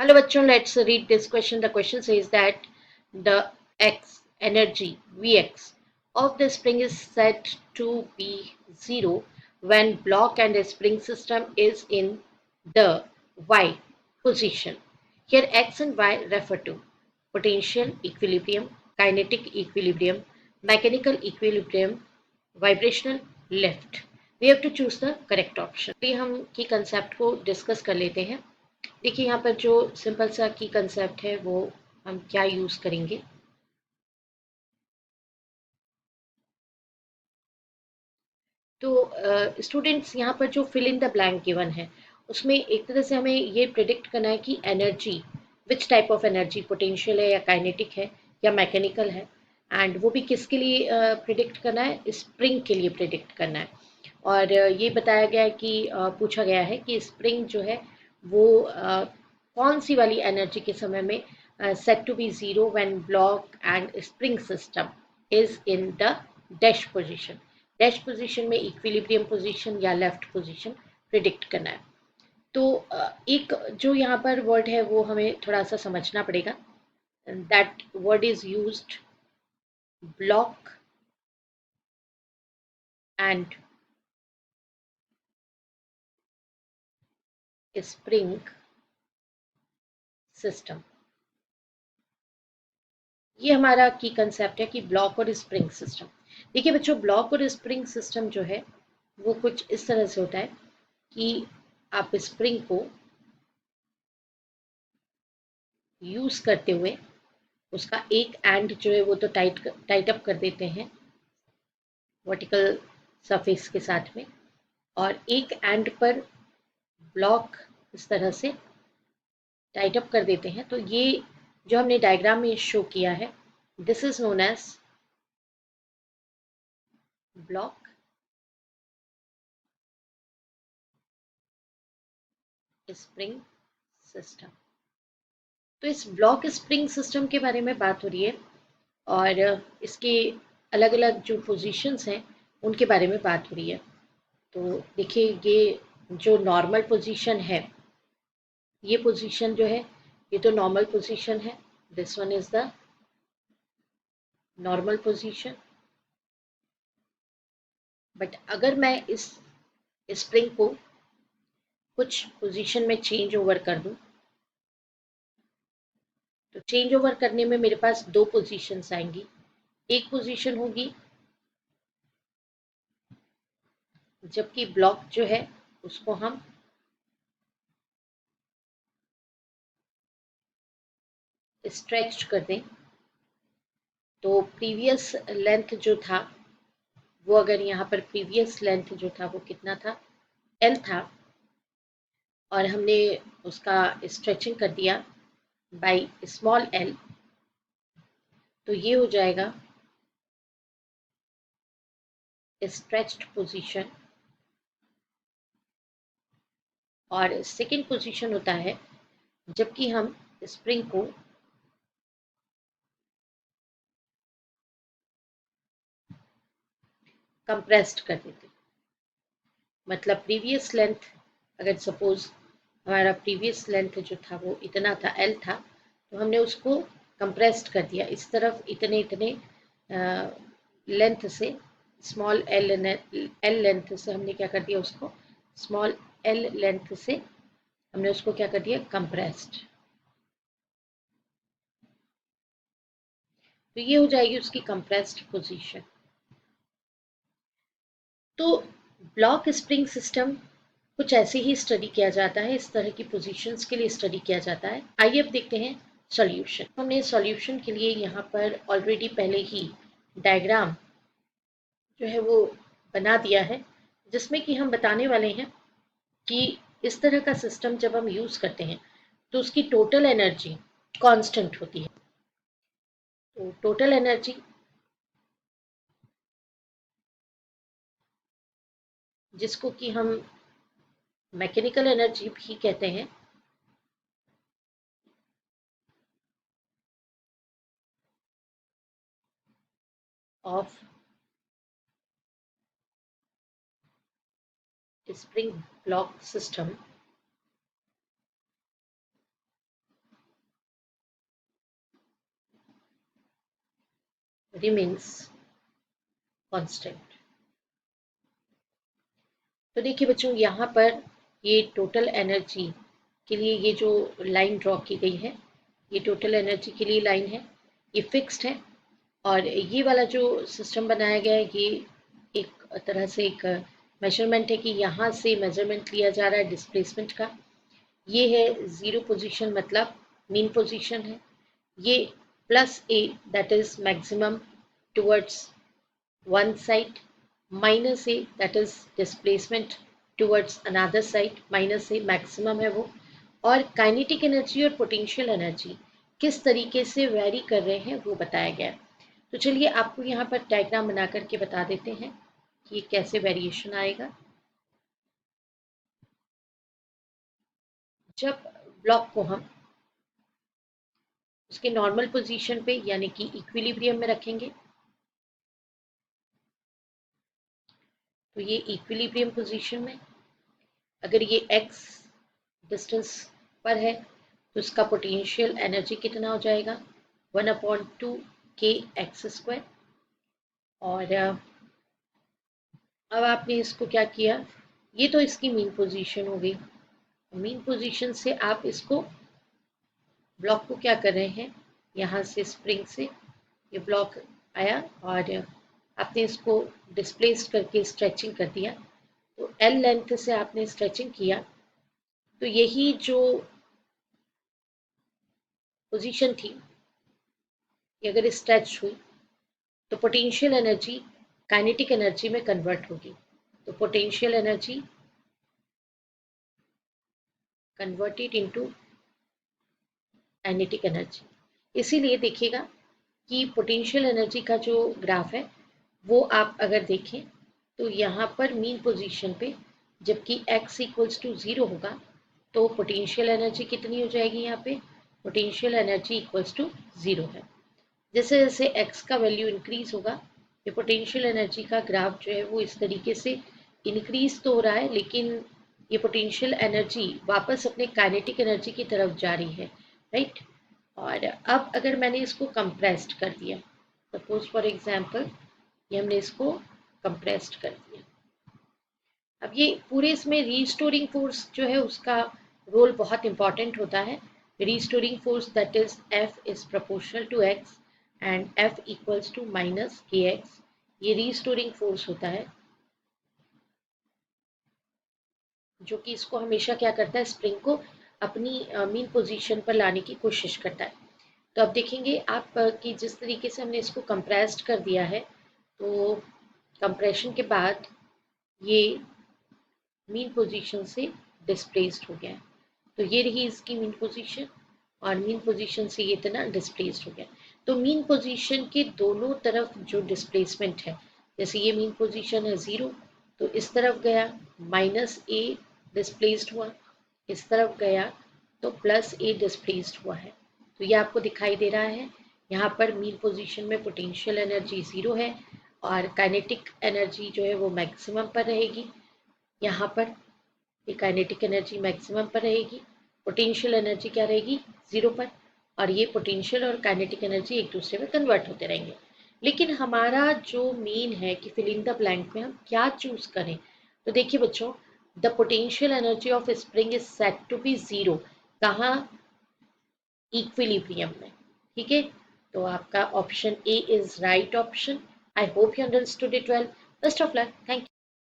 Hello bachon, let's read this question. The question says that the X energy Vx of the spring is set to be 0 when block and spring system is in the Y position. Here X and Y refer to potential equilibrium, kinetic equilibrium, mechanical equilibrium, vibrational lift. We have to choose the correct option. अभी हम की concept को discuss कर लेते हैं। देखिए यहाँ पर जो सिंपल सा की कंसेप्ट है वो हम क्या यूज करेंगे। तो स्टूडेंट्स यहाँ पर जो fill in the blank given है उसमें एक तरह से हमें ये प्रिडिक्ट करना है कि energy which type of energy potential है या काइनेटिक है या मैकेनिकल है, एंड वो भी किसके लिए प्रिडिक्ट करना है, स्प्रिंग के लिए प्रिडिक्ट करना है। और ये बताया गया है कि पूछा गया है कि स्प्रिंग जो है वो कौन सी वाली एनर्जी के समय में set to be zero when block and spring system is in the dash position. Dash position में इक्विलिब्रियम पोजीशन या लेफ्ट पोजीशन प्रिडिक्ट करना है। तो एक जो यहाँ पर वर्ड है वो हमें थोड़ा सा समझना पड़ेगा। That word is used block and spring system. ये हमारा की कंसेप्ट है कि ब्लॉक और स्प्रिंग सिस्टम। देखिए बच्चों, ब्लॉक और स्प्रिंग सिस्टम जो है वो कुछ इस तरह से होता है कि आप स्प्रिंग को यूज करते हुए उसका एक एंड जो है वो तो टाइट अप कर देते हैं वर्टिकल सरफेस के साथ में, और एक एंड पर ब्लॉक इस तरह से टाइट अप कर देते हैं। तो ये जो हमने डायग्राम में शो किया है, this is known as block spring system. तो इस ब्लॉक स्प्रिंग सिस्टम के बारे में बात हो रही है, और इसके अलग अलग जो पोजीशंस हैं उनके बारे में बात हो रही है। तो देखिए, ये जो नॉर्मल पोजीशन है, ये पोजीशन जो है ये तो नॉर्मल पोजीशन है। This one is the normal position. But अगर मैं इस स्प्रिंग को कुछ पोजीशन में चेंज ओवर कर दूं, तो चेंज ओवर करने में मेरे पास दो पोजीशंस आएंगी। एक पोजीशन होगी जबकि ब्लॉक जो है उसको हम स्ट्रेच कर दें, तो प्रीवियस लेंथ जो था वो, अगर यहाँ पर प्रीवियस लेंथ जो था वो कितना था, एल था, और हमने उसका स्ट्रेचिंग कर दिया बाय स्मॉल एल, तो ये हो जाएगा स्ट्रेच्ड पोजीशन। और सेकंड पोजीशन होता है जबकि हम स्प्रिंग को कंप्रेस्ड कर देते। मतलब प्रीवियस लेंथ, अगर सपोज हमारा प्रीवियस लेंथ जो था वो इतना था, एल था, तो हमने उसको कंप्रेस्ड कर दिया इस तरफ इतने इतने लेंथ से, स्मॉल एल एल लेंथ से हमने क्या कर दिया उसको, स्मॉल एल लेंथ से हमने उसको क्या कर दिया, कंप्रेस्ड। तो ये हो जाएगी उसकी कंप्रेस्ड पोजीशन। तो ब्लॉक स्प्रिंग सिस्टम कुछ ऐसे ही स्टडी किया जाता है, इस तरह की पोजीशंस के लिए स्टडी किया जाता है। आइए अब देखते हैं सॉल्यूशन। हमने सॉल्यूशन के लिए यहाँ पर ऑलरेडी पहले ही डायग्राम जो है वो बना दिया है, जिसमें कि हम बताने वाले हैं कि इस तरह का सिस्टम जब हम यूज करते हैं तो उसकी टोटल एनर्जी कांस्टेंट होती है। तो टोटल एनर्जी जिसको कि हम मैकेनिकल एनर्जी भी कहते हैं, of spring block system remains constant। तो देखिए बच्चों, यहाँ पर ये टोटल एनर्जी के लिए ये जो लाइन ड्रॉ की गई है, ये टोटल एनर्जी के लिए लाइन है, ये फिक्स्ड है। और ये वाला जो सिस्टम बनाया गया है, ये एक तरह से एक मेजरमेंट है कि यहाँ से मेजरमेंट लिया जा रहा है डिस्प्लेसमेंट का। ये है ज़ीरो पोजीशन, मतलब मीन पोजीशन है। ये plus A that is maximum towards one side, minus a that is displacement towards another side, minus a maximum है वो। और काइनेटिक एनर्जी और पोटेंशियल एनर्जी किस तरीके से वेरी कर रहे हैं वो बताया गया है। तो चलिए आपको यहाँ पर डायग्राम बना करके बता देते हैं कि ये कैसे वेरिएशन आएगा। जब ब्लॉक को हम उसके नॉर्मल पोजीशन पे यानी कि इक्विलिब्रियम में रखेंगे, तो ये इक्विलिब्रियम पोजीशन में अगर ये x डिस्टेंस पर है तो इसका पोटेंशियल एनर्जी कितना हो जाएगा, 1/2 kx²। और अब आपने इसको क्या किया, ये तो इसकी मीन पोजीशन हो गई। मीन पोजीशन से आप इसको ब्लॉक को क्या कर रहे हैं, यहाँ से स्प्रिंग से ये ब्लॉक आया और आपने इसको डिस्प्लेस्ड करके स्ट्रेचिंग कर दिया। तो L लेंथ से आपने स्ट्रेचिंग किया, तो यही जो पोजीशन थी ये अगर स्ट्रेच हुई तो पोटेंशियल एनर्जी काइनेटिक एनर्जी में कन्वर्ट होगी। तो potential energy converted into kinetic energy. इसीलिए देखिएगा कि पोटेंशियल एनर्जी का जो ग्राफ है वो आप अगर देखें तो यहाँ पर मीन पोजीशन पे जबकि x इक्वल्स टू 0 होगा तो पोटेंशियल एनर्जी कितनी हो जाएगी, यहाँ पे पोटेंशियल एनर्जी इक्वल्स टू 0 है। जैसे जैसे x का वैल्यू इंक्रीज होगा ये पोटेंशियल एनर्जी का ग्राफ जो है वो इस तरीके से इंक्रीज तो हो रहा है, लेकिन ये पोटेंशियल एनर्जी वापस अपने काइनेटिक एनर्जी की तरफ जा रही है, राइट। और अब अगर मैंने इसको कंप्रेस्ड कर दिया, सपोज फॉर एग्जांपल ये हमने इसको कंप्रेस्ड कर दिया, अब ये पूरे इसमें रीस्टोरिंग फोर्स जो है उसका रोल बहुत इंपॉर्टेंट होता है। Restoring force that is F is proportional to x and F equals to minus kx, ये रीस्टोरिंग फोर्स होता है जो कि इसको हमेशा क्या करता है, स्प्रिंग को अपनी मीन पोजीशन पर लाने की कोशिश करता है। तो अब देखेंगे आप कि जिस तरीके से हमने इसको कंप्रेस्ड कर दिया है तो कंप्रेशन के बाद ये मीन पोजीशन से डिस्प्लेस्ड हो गया है। तो ये रही इसकी मीन पोजीशन और मीन पोजीशन से ये इतना डिस्प्लेस्ड हो गया। तो मीन पोजीशन के दोनों तरफ जो डिस्प्लेसमेंट है, जैसे ये मीन पोजीशन है 0 तो इस तरफ गया -a डिस्प्लेस्ड हुआ, इस तरफ गया तो +a डिस्प्लेस्ड हुआ है। तो ये आपको दिखाई दे रहा है यहाँ पर मीन पोजीशन में पोटेंशियल एनर्जी 0 है और काइनेटिक एनर्जी जो है वो मैक्सिमम पर रहेगी। यहाँ पर ये काइनेटिक एनर्जी मैक्सिमम पर रहेगी, पोटेंशियल एनर्जी क्या रहेगी 0 पर, और ये पोटेंशियल और काइनेटिक एनर्जी एक दूसरे में कन्वर्ट होते रहेंगे। लेकिन हमारा जो मेन है कि फिल इन द ब्लैंक में हम क्या चूज करें, तो देखिए बच्चों, the potential energy of spring is set to be 0, कहाँ, इक्विलिब्रियम में, ठीक है। तो आपका option A is right option. I hope you understood it well. Best of luck, thank you.